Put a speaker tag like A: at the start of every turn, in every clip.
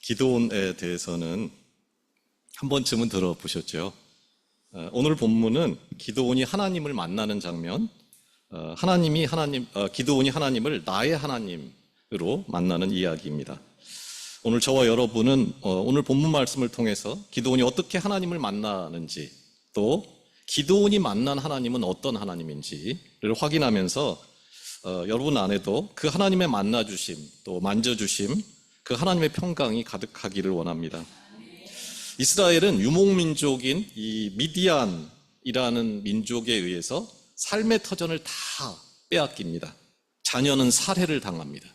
A: 기도원에 대해서는 한 번쯤은 들어보셨죠? 오늘 본문은 기도원이 하나님을 만나는 장면, 기도원이 하나님을 나의 하나님으로 만나는 이야기입니다. 오늘 저와 여러분은 오늘 본문 말씀을 통해서 기도원이 어떻게 하나님을 만나는지, 또 기도원이 만난 하나님은 어떤 하나님인지를 확인하면서 여러분 안에도 그 하나님의 만나주심, 또 만져주심, 그 하나님의 평강이 가득하기를 원합니다. 이스라엘은 유목민족인 이 미디안이라는 민족에 의해서 삶의 터전을 다 빼앗깁니다. 자녀는 살해를 당합니다.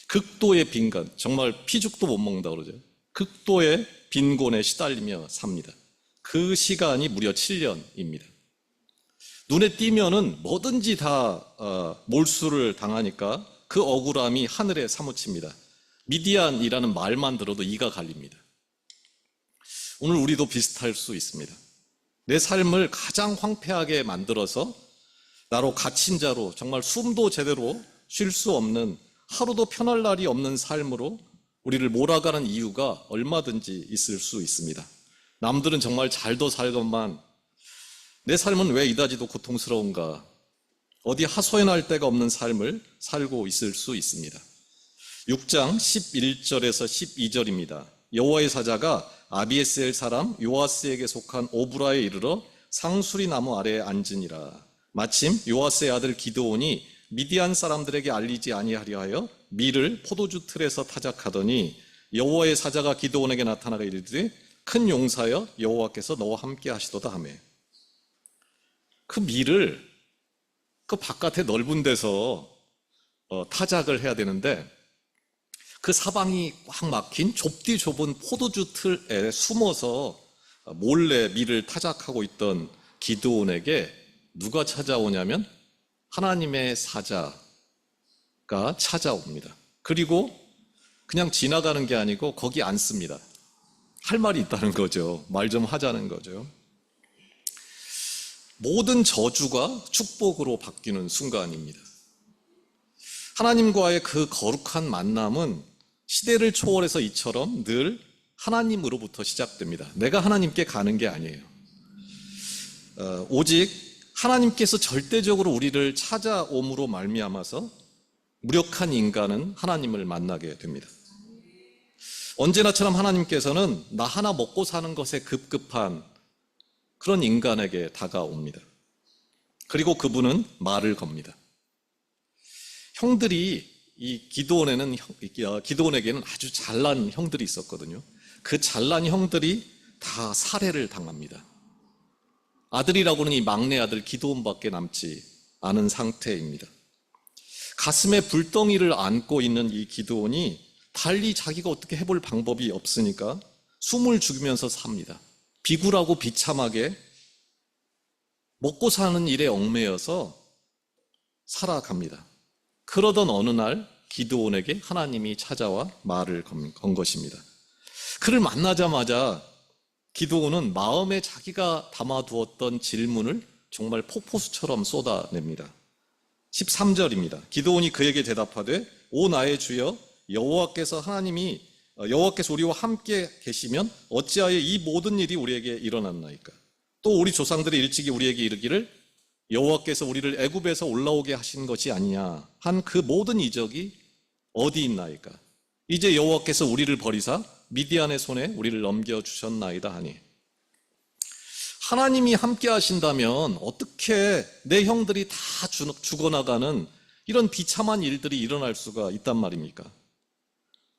A: 극도의 빈곤, 정말 피죽도 못 먹는다고 그러죠. 극도의 빈곤에 시달리며 삽니다. 그 시간이 무려 7년입니다. 눈에 띄면은 뭐든지 다 몰수를 당하니까 그 억울함이 하늘에 사무칩니다. 미디안이라는 말만 들어도 이가 갈립니다. 오늘 우리도 비슷할 수 있습니다. 내 삶을 가장 황폐하게 만들어서 나로 갇힌 자로 정말 숨도 제대로 쉴 수 없는, 하루도 편할 날이 없는 삶으로 우리를 몰아가는 이유가 얼마든지 있을 수 있습니다. 남들은 정말 잘도 살건만 내 삶은 왜 이다지도 고통스러운가, 어디 하소연할 데가 없는 삶을 살고 있을 수 있습니다. 6장 11절에서 12절입니다. 여호와의 사자가 아비에셀 사람 요아스에게 속한 오브라에 이르러 상수리 나무 아래에 앉으니라. 마침 요아스의 아들 기드온이 미디안 사람들에게 알리지 아니하려 하여 밀을 포도주 틀에서 타작하더니 여호와의 사자가 기드온에게 나타나가 이르되 큰 용사여 여호와께서 너와 함께 하시도다 하며, 그 밀을 그 바깥에 넓은 데서 타작을 해야 되는데 그 사방이 꽉 막힌 좁디 좁은 포도주 틀에 숨어서 몰래 밀을 타작하고 있던 기드온에게 누가 찾아오냐면 하나님의 사자가 찾아옵니다. 그리고 그냥 지나가는 게 아니고 거기 앉습니다. 할 말이 있다는 거죠. 말 좀 하자는 거죠. 모든 저주가 축복으로 바뀌는 순간입니다. 하나님과의 그 거룩한 만남은 시대를 초월해서 이처럼 늘 하나님으로부터 시작됩니다. 내가 하나님께 가는 게 아니에요. 오직 하나님께서 절대적으로 우리를 찾아옴으로 말미암아서 무력한 인간은 하나님을 만나게 됩니다. 언제나처럼 하나님께서는 나 하나 먹고 사는 것에 급급한 그런 인간에게 다가옵니다. 그리고 그분은 말을 겁니다. 형들이 기드온에게는 아주 잘난 형들이 있었거든요. 그 잘난 형들이 다 살해를 당합니다. 아들이라고는 이 막내 아들 기드온밖에 남지 않은 상태입니다. 가슴에 불덩이를 안고 있는 이 기드온이 달리 자기가 어떻게 해볼 방법이 없으니까 숨을 죽이면서 삽니다. 비굴하고 비참하게 먹고 사는 일에 얽매여서 살아갑니다. 그러던 어느 날 기드온에게 하나님이 찾아와 말을 건 것입니다. 그를 만나자마자 기드온은 마음에 자기가 담아두었던 질문을 정말 폭포수처럼 쏟아냅니다. 13절입니다. 기드온이 그에게 대답하되 오 나의 주여 여호와께서 우리와 함께 계시면 어찌하여 이 모든 일이 우리에게 일어났나이까? 또 우리 조상들이 일찍이 우리에게 이르기를 여호와께서 우리를 애굽에서 올라오게 하신 것이 아니냐 한 그 모든 이적이 어디 있나이까? 이제 여호와께서 우리를 버리사 미디안의 손에 우리를 넘겨주셨나이다 하니, 하나님이 함께 하신다면 어떻게 내 형들이 다 죽어나가는 이런 비참한 일들이 일어날 수가 있단 말입니까?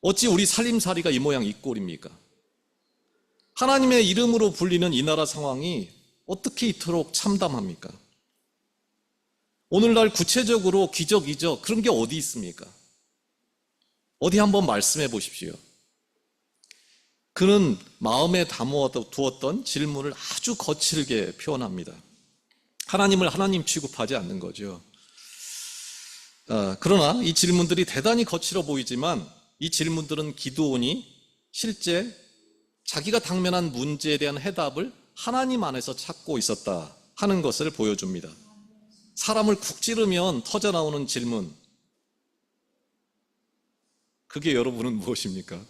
A: 어찌 우리 살림살이가 이 모양 이 꼴입니까? 하나님의 이름으로 불리는 이 나라 상황이 어떻게 이토록 참담합니까? 오늘날 구체적으로 기적, 이적 그런 게 어디 있습니까? 어디 한번 말씀해 보십시오. 그는 마음에 담아두었던 질문을 아주 거칠게 표현합니다. 하나님을 하나님 취급하지 않는 거죠. 그러나 이 질문들이 대단히 거칠어 보이지만 이 질문들은 기드온이 실제 자기가 당면한 문제에 대한 해답을 하나님 안에서 찾고 있었다 하는 것을 보여줍니다. 사람을 쿡 찌르면 터져나오는 질문, 그게 여러분은 무엇입니까?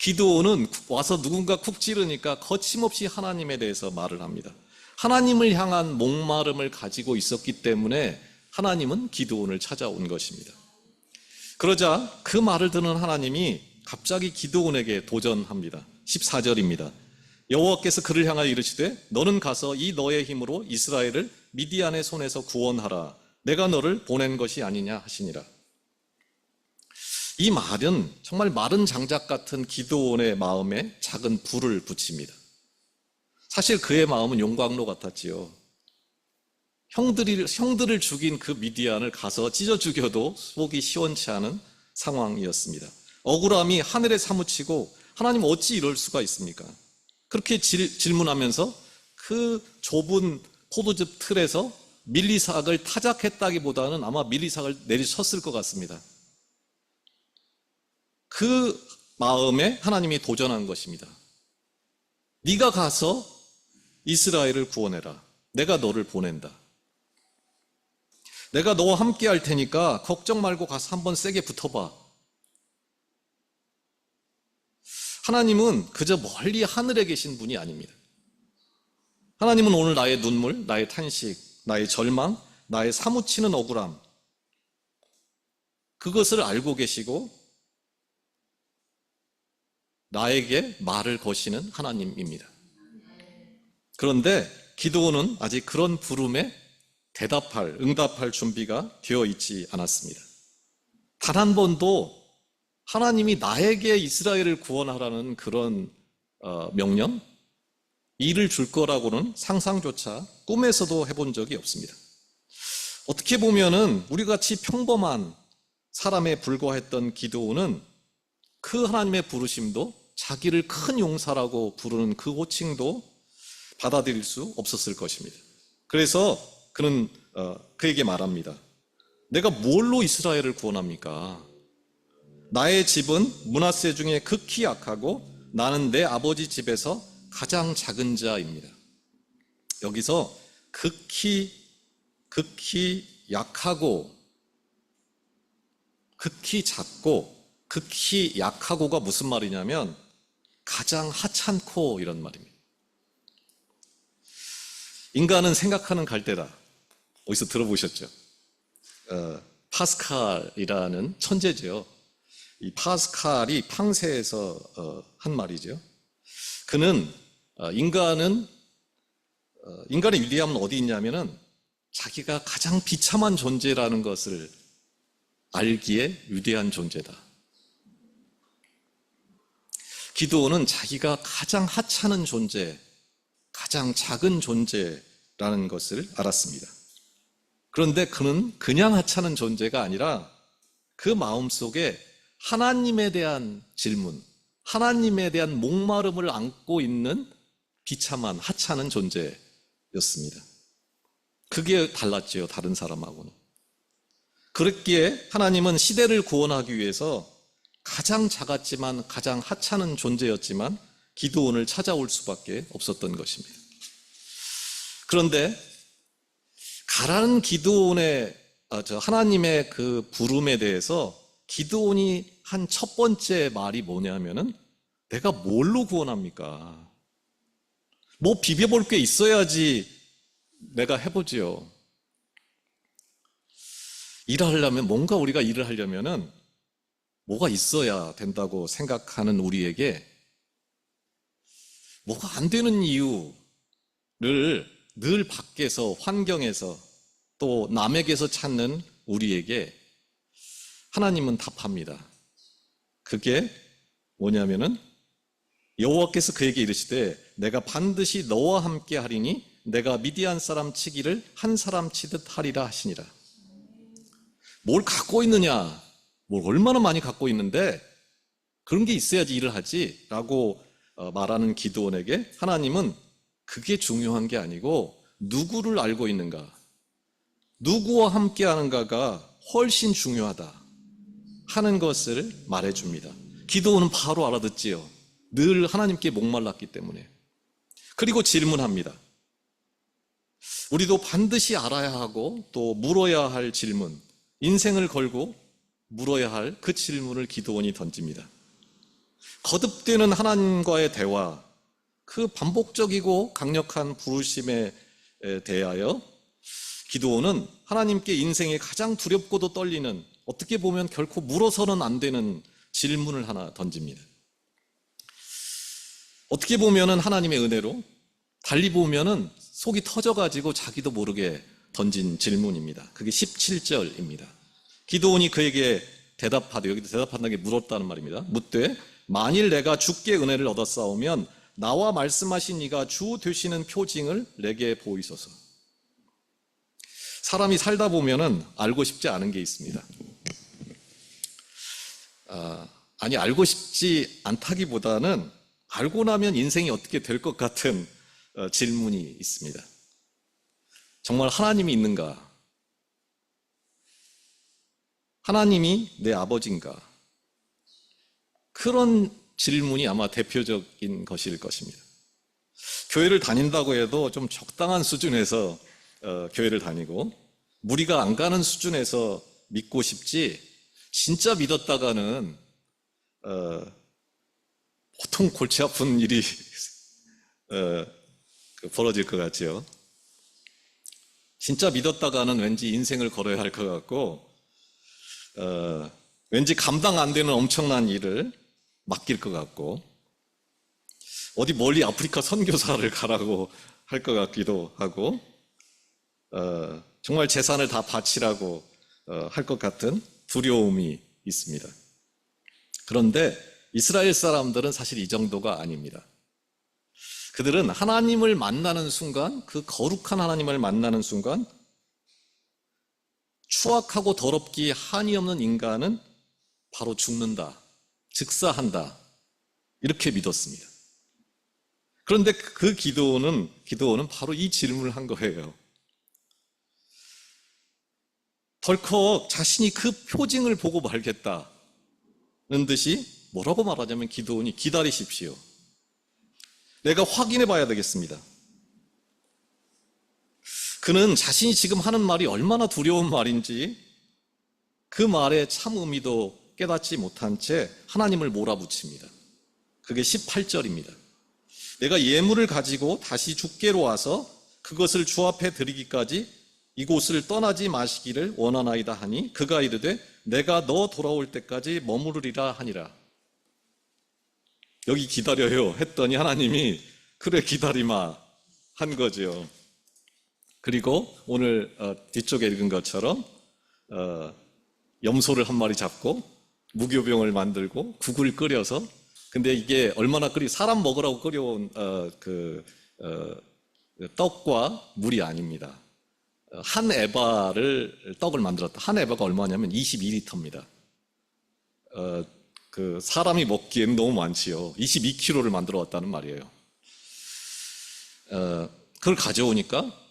A: 기드온은 와서 누군가 쿡 찌르니까 거침없이 하나님에 대해서 말을 합니다. 하나님을 향한 목마름을 가지고 있었기 때문에 하나님은 기드온을 찾아온 것입니다. 그러자 그 말을 듣는 하나님이 갑자기 기드온에게 도전합니다. 14절입니다. 여호와께서 그를 향하여 이르시되 너는 가서 이 너의 힘으로 이스라엘을 미디안의 손에서 구원하라. 내가 너를 보낸 것이 아니냐 하시니라. 이 말은 정말 마른 장작 같은 기드온의 마음에 작은 불을 붙입니다. 사실 그의 마음은 용광로 같았지요. 형들을 죽인 그 미디안을 가서 찢어 죽여도 속이 시원치 않은 상황이었습니다. 억울함이 하늘에 사무치고 하나님 어찌 이럴 수가 있습니까? 그렇게 질문하면서 그 좁은 포도즙 틀에서 밀리삭을 타작했다기보다는 아마 밀리삭을 내리쳤을 것 같습니다. 그 마음에 하나님이 도전한 것입니다. 네가 가서 이스라엘을 구원해라. 내가 너를 보낸다. 내가 너와 함께 할 테니까 걱정 말고 가서 한번 세게 붙어봐. 하나님은 그저 멀리 하늘에 계신 분이 아닙니다. 하나님은 오늘 나의 눈물, 나의 탄식, 나의 절망, 나의 사무치는 억울함, 그것을 알고 계시고 나에게 말을 거시는 하나님입니다. 그런데 기드온은 아직 그런 부름에 응답할 준비가 되어 있지 않았습니다. 단 한 번도 하나님이 나에게 이스라엘을 구원하라는 그런 명령, 일을 줄 거라고는 상상조차 꿈에서도 해본 적이 없습니다. 어떻게 보면은 우리같이 평범한 사람에 불과했던 기드온은 그 하나님의 부르심도 자기를 큰 용사라고 부르는 그 호칭도 받아들일 수 없었을 것입니다. 그래서 그는 그에게 말합니다. 내가 뭘로 이스라엘을 구원합니까? 나의 집은 므낫세 중에 극히 약하고 나는 내 아버지 집에서 가장 작은 자입니다. 여기서 극히 약하고 극히 작고 극히 약하고가 무슨 말이냐면 가장 하찮고 이런 말입니다. 인간은 생각하는 갈대다. 어디서 들어보셨죠? 파스칼이라는 천재죠. 이 파스칼이 팡세에서 한 말이죠. 그는 인간의 위대함은 어디 있냐면은 자기가 가장 비참한 존재라는 것을 알기에 위대한 존재다. 기드온은 자기가 가장 하찮은 존재, 가장 작은 존재라는 것을 알았습니다. 그런데 그는 그냥 하찮은 존재가 아니라 그 마음속에 하나님에 대한 질문, 하나님에 대한 목마름을 안고 있는 비참한 하찮은 존재였습니다. 그게 달랐지요, 다른 사람하고는. 그랬기에 하나님은 시대를 구원하기 위해서 가장 작았지만 가장 하찮은 존재였지만 기드온을 찾아올 수밖에 없었던 것입니다. 그런데 가라는 기드온의 하나님의 그 부름에 대해서 기드온이 한 첫 번째 말이 뭐냐면은 내가 뭘로 구원합니까? 뭐 비벼볼 게 있어야지 내가 해보지요. 뭔가 우리가 일을 하려면은 뭐가 있어야 된다고 생각하는 우리에게 뭐가 안 되는 이유를 늘 밖에서, 환경에서 또 남에게서 찾는 우리에게 하나님은 답합니다. 그게 뭐냐면은 여호와께서 그에게 이르시되 내가 반드시 너와 함께 하리니 내가 미디안 사람 치기를 한 사람 치듯 하리라 하시니라. 뭘 갖고 있느냐, 뭘 얼마나 많이 갖고 있는데 그런 게 있어야지 일을 하지 라고 말하는 기드온에게 하나님은 그게 중요한 게 아니고 누구를 알고 있는가, 누구와 함께 하는가가 훨씬 중요하다 하는 것을 말해줍니다. 기드온은 바로 알아듣지요. 늘 하나님께 목말랐기 때문에. 그리고 질문합니다. 우리도 반드시 알아야 하고 또 물어야 할 질문, 인생을 걸고 물어야 할 그 질문을 기드온이 던집니다. 거듭되는 하나님과의 대화, 그 반복적이고 강력한 부르심에 대하여 기드온은 하나님께 인생에 가장 두렵고도 떨리는, 어떻게 보면 결코 물어서는 안 되는 질문을 하나 던집니다. 어떻게 보면은 하나님의 은혜로, 달리 보면은 속이 터져가지고 자기도 모르게 던진 질문입니다. 그게 17절입니다. 기드온이 그에게 대답하되, 여기도 대답한다는 게 물었다는 말입니다. 묻되 만일 내가 주께 은혜를 얻었사오면 나와 말씀하신 이가 주 되시는 표징을 내게 보이소서. 사람이 살다 보면은 알고 싶지 않은 게 있습니다. 알고 싶지 않다기보다는 알고 나면 인생이 어떻게 될 것 같은 질문이 있습니다. 정말 하나님이 있는가? 하나님이 내 아버지인가? 그런 질문이 아마 대표적인 것일 것입니다. 교회를 다닌다고 해도 좀 적당한 수준에서 교회를 다니고, 무리가 안 가는 수준에서 믿고 싶지, 진짜 믿었다가는 보통 골치 아픈 일이 벌어질 것 같지요. 진짜 믿었다가는 왠지 인생을 걸어야 할 것 같고, 왠지 감당 안 되는 엄청난 일을 맡길 것 같고, 어디 멀리 아프리카 선교사를 가라고 할 것 같기도 하고, 정말 재산을 다 바치라고 할 것 같은 두려움이 있습니다. 그런데 이스라엘 사람들은 사실 이 정도가 아닙니다. 그들은 하나님을 만나는 순간, 그 거룩한 하나님을 만나는 순간, 추악하고 더럽기 한이 없는 인간은 바로 죽는다, 즉사한다, 이렇게 믿었습니다. 그런데 그 기드온은 바로 이 질문을 한 거예요. 덜컥 자신이 그 표징을 보고 말겠다는 듯이 뭐라고 말하냐면, 기드온이 기다리십시오. 내가 확인해 봐야 되겠습니다. 그는 자신이 지금 하는 말이 얼마나 두려운 말인지 그 말의 참 의미도 깨닫지 못한 채 하나님을 몰아붙입니다. 그게 18절입니다. 내가 예물을 가지고 다시 주께로 와서 그것을 주 앞에 드리기까지 이곳을 떠나지 마시기를 원하나이다 하니 그가 이르되 내가 너 돌아올 때까지 머무르리라 하니라. 여기 기다려요 했더니 하나님이 그래 기다리마 한 거죠. 그리고 오늘 뒤쪽에 읽은 것처럼 염소를 한 마리 잡고 무교병을 만들고 국을 끓여서, 근데 이게 얼마나 사람 먹으라고 끓여온 떡과 물이 아닙니다. 한 에바를 떡을 만들었다. 한 에바가 얼마냐면 22리터입니다. 사람이 먹기에는 너무 많지요. 22kg를 만들어 왔다는 말이에요. 그걸 가져오니까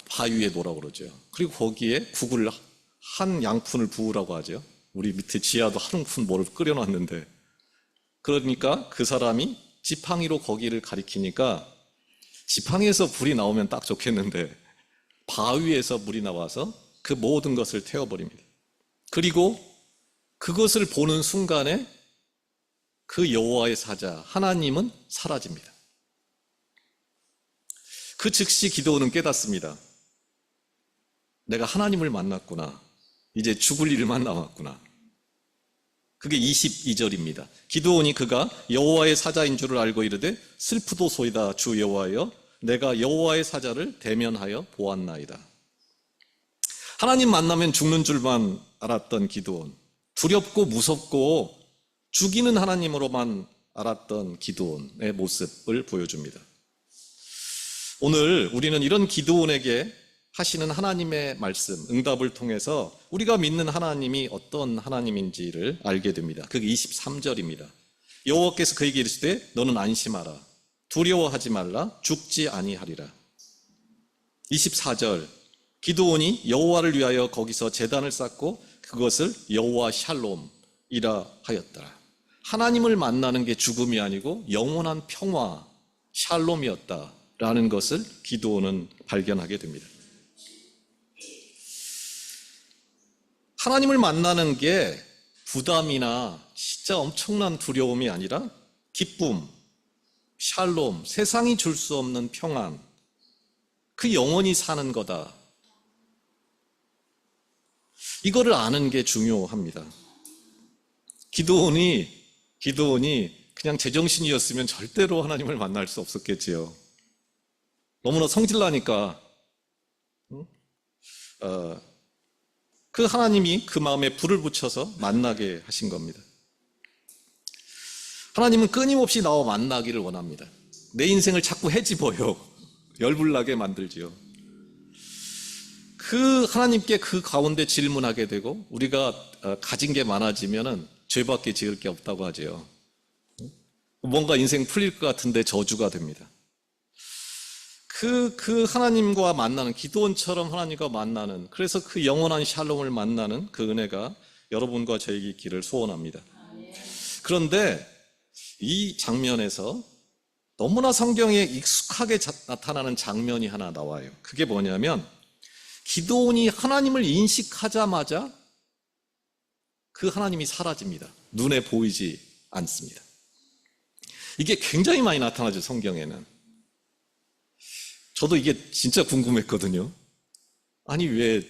A: 바위에 놓으라고 그러죠. 그리고 거기에 국을 한 양푼을 부으라고 하죠. 우리 밑에 지하도 한 움푼 뭐를 끓여놨는데, 그러니까 그 사람이 지팡이로 거기를 가리키니까 지팡이에서 불이 나오면 딱 좋겠는데 바위에서 물이 나와서 그 모든 것을 태워버립니다. 그리고 그것을 보는 순간에 그 여호와의 사자 하나님은 사라집니다. 그 즉시 기드온은 깨닫습니다. 내가 하나님을 만났구나. 이제 죽을 일만 남았구나. 그게 22절입니다. 기드온이 그가 여호와의 사자인 줄을 알고 이르되 슬프도소이다 주 여호와여 내가 여호와의 사자를 대면하여 보았나이다. 하나님 만나면 죽는 줄만 알았던 기드온, 두렵고 무섭고 죽이는 하나님으로만 알았던 기드온의 모습을 보여줍니다. 오늘 우리는 이런 기드온에게 하시는 하나님의 말씀, 응답을 통해서 우리가 믿는 하나님이 어떤 하나님인지를 알게 됩니다. 그게 23절입니다. 여호와께서 그에게 이르시되 너는 안심하라. 두려워하지 말라. 죽지 아니하리라. 24절 기드온이 여호와를 위하여 거기서 제단을 쌓고 그것을 여호와 샬롬이라 하였더라. 하나님을 만나는 게 죽음이 아니고 영원한 평화, 샬롬이었다라는 것을 기드온은 발견하게 됩니다. 하나님을 만나는 게 부담이나 진짜 엄청난 두려움이 아니라 기쁨, 샬롬, 세상이 줄 수 없는 평안, 그 영원히 사는 거다. 이거를 아는 게 중요합니다. 기드온이 그냥 제정신이었으면 절대로 하나님을 만날 수 없었겠지요. 너무나 성질나니까 그 하나님이 그 마음에 불을 붙여서 만나게 하신 겁니다. 하나님은 끊임없이 나와 만나기를 원합니다. 내 인생을 자꾸 헤집어요. 열불나게 만들지요. 그 하나님께 그 가운데 질문하게 되고 우리가 가진 게 많아지면은 죄밖에 지을 게 없다고 하지요. 뭔가 인생 풀릴 것 같은데 저주가 됩니다. 그 하나님과 만나는, 기드온처럼 하나님과 만나는, 그래서 그 영원한 샬롬을 만나는 그 은혜가 여러분과 저에게 있기를 소원합니다. 그런데 이 장면에서 너무나 성경에 익숙하게 나타나는 장면이 하나 나와요. 그게 뭐냐면 기드온이 하나님을 인식하자마자 그 하나님이 사라집니다. 눈에 보이지 않습니다. 이게 굉장히 많이 나타나죠, 성경에는. 저도 이게 진짜 궁금했거든요. 아니 왜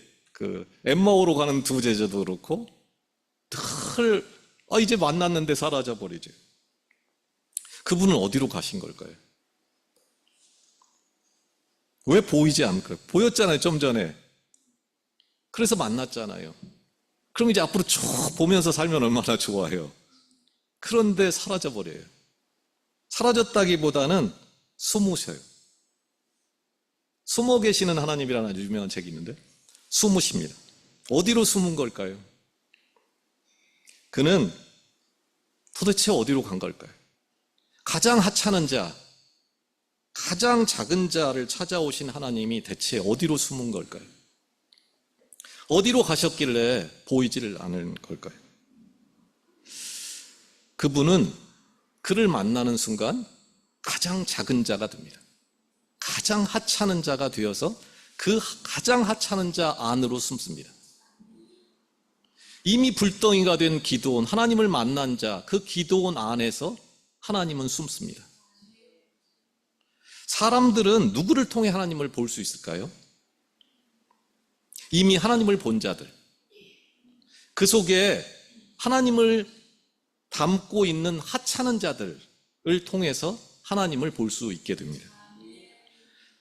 A: 엠마오로 가는 두 제자도 그렇고 늘 이제 만났는데 사라져 버리죠. 그분은 어디로 가신 걸까요? 왜 보이지 않을까요? 보였잖아요, 좀 전에. 그래서 만났잖아요. 그럼 이제 앞으로 쭉 보면서 살면 얼마나 좋아요. 그런데 사라져 버려요. 사라졌다기보다는 숨으셔요. 숨어 계시는 하나님이라는 아주 유명한 책이 있는데 숨으십니다. 어디로 숨은 걸까요? 그는 도대체 어디로 간 걸까요? 가장 하찮은 자, 가장 작은 자를 찾아오신 하나님이 대체 어디로 숨은 걸까요? 어디로 가셨길래 보이지를 않은 걸까요? 그분은 그를 만나는 순간 가장 작은 자가 됩니다. 가장 하찮은 자가 되어서 그 가장 하찮은 자 안으로 숨습니다. 이미 불덩이가 된 기드온, 하나님을 만난 자, 그 기드온 안에서 하나님은 숨습니다. 사람들은 누구를 통해 하나님을 볼 수 있을까요? 이미 하나님을 본 자들, 그 속에 하나님을 담고 있는 하찮은 자들을 통해서 하나님을 볼 수 있게 됩니다.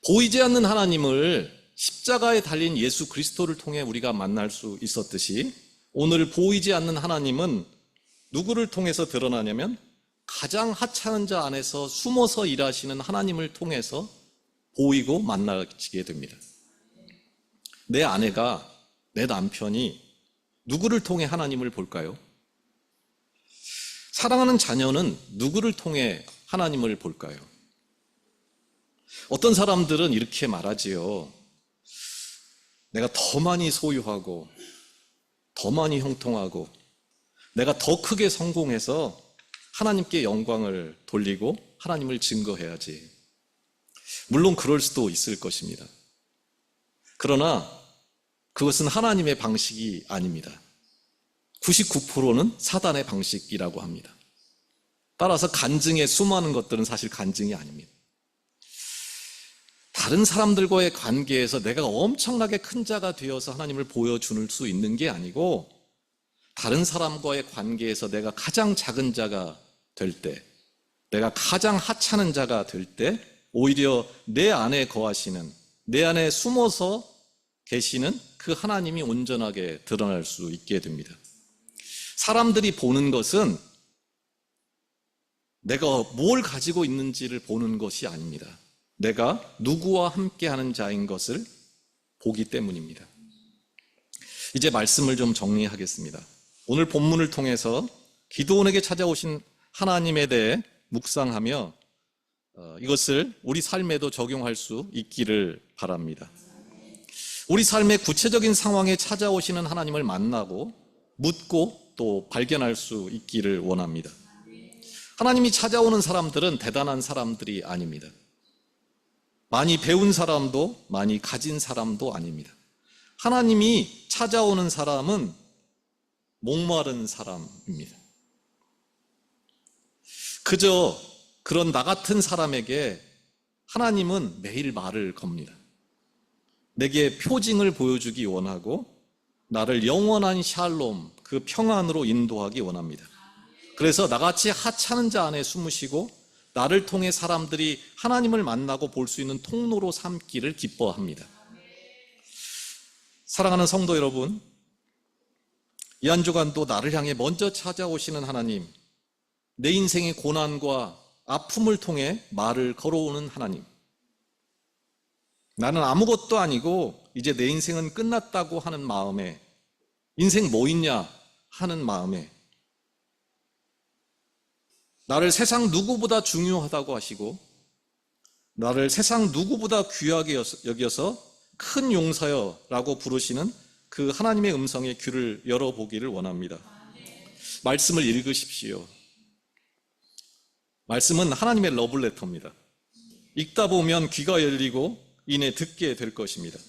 A: 보이지 않는 하나님을 십자가에 달린 예수 그리스도를 통해 우리가 만날 수 있었듯이 오늘 보이지 않는 하나님은 누구를 통해서 드러나냐면 가장 하찮은 자 안에서 숨어서 일하시는 하나님을 통해서 보이고 만나지게 됩니다. 내 아내가, 내 남편이 누구를 통해 하나님을 볼까요? 사랑하는 자녀는 누구를 통해 하나님을 볼까요? 어떤 사람들은 이렇게 말하지요. 내가 더 많이 소유하고 더 많이 형통하고 내가 더 크게 성공해서 하나님께 영광을 돌리고 하나님을 증거해야지. 물론 그럴 수도 있을 것입니다. 그러나 그것은 하나님의 방식이 아닙니다. 99%는 사단의 방식이라고 합니다. 따라서 간증에 수많은 것들은 사실 간증이 아닙니다. 다른 사람들과의 관계에서 내가 엄청나게 큰 자가 되어서 하나님을 보여줄 수 있는 게 아니고 다른 사람과의 관계에서 내가 가장 작은 자가 될 때, 내가 가장 하찮은 자가 될 때 오히려 내 안에 거하시는, 내 안에 숨어서 계시는 그 하나님이 온전하게 드러날 수 있게 됩니다. 사람들이 보는 것은 내가 뭘 가지고 있는지를 보는 것이 아닙니다. 내가 누구와 함께하는 자인 것을 보기 때문입니다. 이제 말씀을 좀 정리하겠습니다. 오늘 본문을 통해서 기드온에게 찾아오신 하나님에 대해 묵상하며 이것을 우리 삶에도 적용할 수 있기를 바랍니다. 우리 삶의 구체적인 상황에 찾아오시는 하나님을 만나고 묻고 또 발견할 수 있기를 원합니다. 하나님이 찾아오는 사람들은 대단한 사람들이 아닙니다. 많이 배운 사람도 많이 가진 사람도 아닙니다. 하나님이 찾아오는 사람은 목마른 사람입니다. 그저 그런 나 같은 사람에게 하나님은 매일 말을 겁니다. 내게 표징을 보여주기 원하고 나를 영원한 샬롬, 그 평안으로 인도하기 원합니다. 그래서 나같이 하찮은 자 안에 숨으시고 나를 통해 사람들이 하나님을 만나고 볼 수 있는 통로로 삼기를 기뻐합니다. 사랑하는 성도 여러분, 이 한 주간도 나를 향해 먼저 찾아오시는 하나님, 내 인생의 고난과 아픔을 통해 말을 걸어오는 하나님, 나는 아무것도 아니고 이제 내 인생은 끝났다고 하는 마음에, 인생 뭐 있냐 하는 마음에, 나를 세상 누구보다 중요하다고 하시고 나를 세상 누구보다 귀하게 여겨서 큰 용사여 라고 부르시는 그 하나님의 음성에 귀를 열어보기를 원합니다. 말씀을 읽으십시오. 말씀은 하나님의 러블레터입니다. 읽다 보면 귀가 열리고 이내 듣게 될 것입니다.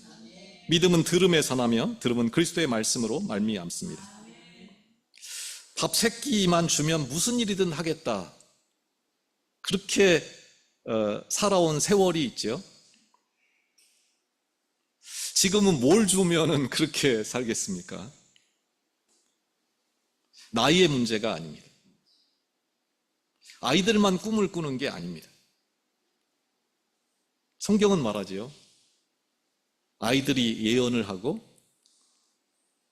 A: 믿음은 들음에서 나며 들음은 그리스도의 말씀으로 말미암습니다. 밥 3끼만 주면 무슨 일이든 하겠다, 그렇게 살아온 세월이 있죠. 지금은 뭘 주면은 그렇게 살겠습니까? 나이의 문제가 아닙니다. 아이들만 꿈을 꾸는 게 아닙니다. 성경은 말하지요. 아이들이 예언을 하고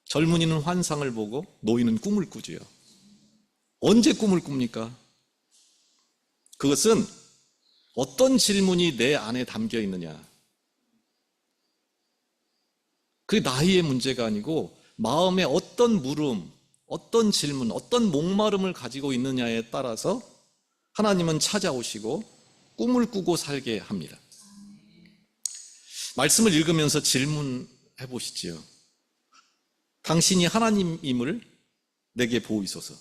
A: 젊은이는 환상을 보고 노인은 꿈을 꾸지요. 언제 꿈을 꿉니까? 그것은 어떤 질문이 내 안에 담겨 있느냐, 그게 나이의 문제가 아니고 마음에 어떤 물음, 어떤 질문, 어떤 목마름을 가지고 있느냐에 따라서 하나님은 찾아오시고 꿈을 꾸고 살게 합니다. 말씀을 읽으면서 질문해 보시지요. 당신이 하나님임을 내게 보이소서.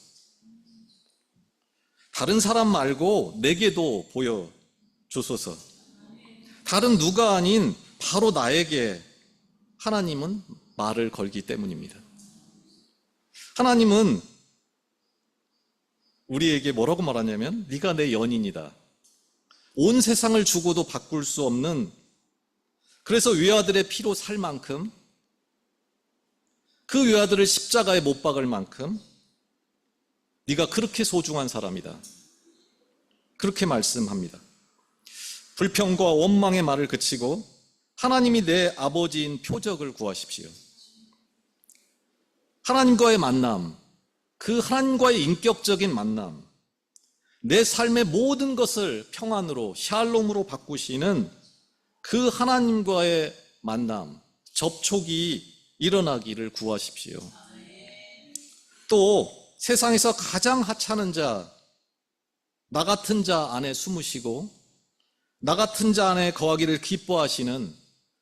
A: 다른 사람 말고 내게도 보여주소서. 다른 누가 아닌 바로 나에게 하나님은 말을 걸기 때문입니다. 하나님은 우리에게 뭐라고 말하냐면 네가 내 연인이다. 온 세상을 주고도 바꿀 수 없는, 그래서 외아들의 피로 살 만큼, 그 외아들을 십자가에 못 박을 만큼 네가 그렇게 소중한 사람이다, 그렇게 말씀합니다. 불평과 원망의 말을 그치고 하나님이 내 아버지인 표적을 구하십시오. 하나님과의 만남, 그 하나님과의 인격적인 만남, 내 삶의 모든 것을 평안으로, 샬롬으로 바꾸시는 그 하나님과의 만남, 접촉이 일어나기를 구하십시오. 또 세상에서 가장 하찮은 자, 나 같은 자 안에 숨으시고 나 같은 자 안에 거하기를 기뻐하시는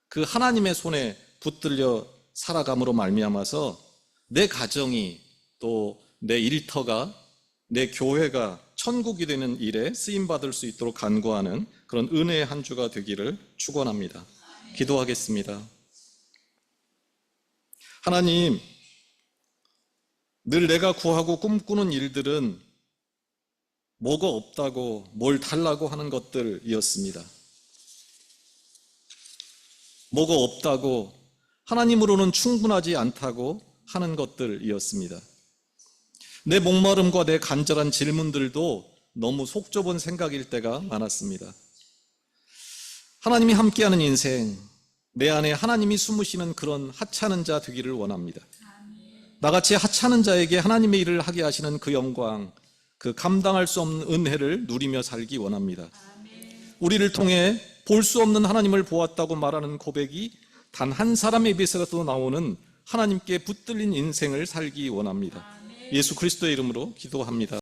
A: 그 하나님의 손에 붙들려 살아감으로 말미암아서 내 가정이, 또 내 일터가, 내 교회가 천국이 되는 일에 쓰임받을 수 있도록 간구하는 그런 은혜의 한 주가 되기를 축원합니다. 기도하겠습니다. 하나님, 늘 내가 구하고 꿈꾸는 일들은 뭐가 없다고, 뭘 달라고 하는 것들이었습니다. 뭐가 없다고, 하나님으로는 충분하지 않다고 하는 것들이었습니다. 내 목마름과 내 간절한 질문들도 너무 속 좁은 생각일 때가 많았습니다. 하나님이 함께하는 인생, 내 안에 하나님이 숨으시는 그런 하찮은 자 되기를 원합니다. 나같이 하찮은 자에게 하나님의 일을 하게 하시는 그 영광, 그 감당할 수 없는 은혜를 누리며 살기 원합니다. 우리를 통해 볼 수 없는 하나님을 보았다고 말하는 고백이 단 한 사람의 입에서라도 나오는 하나님께 붙들린 인생을 살기 원합니다. 예수 그리스도의 이름으로 기도합니다.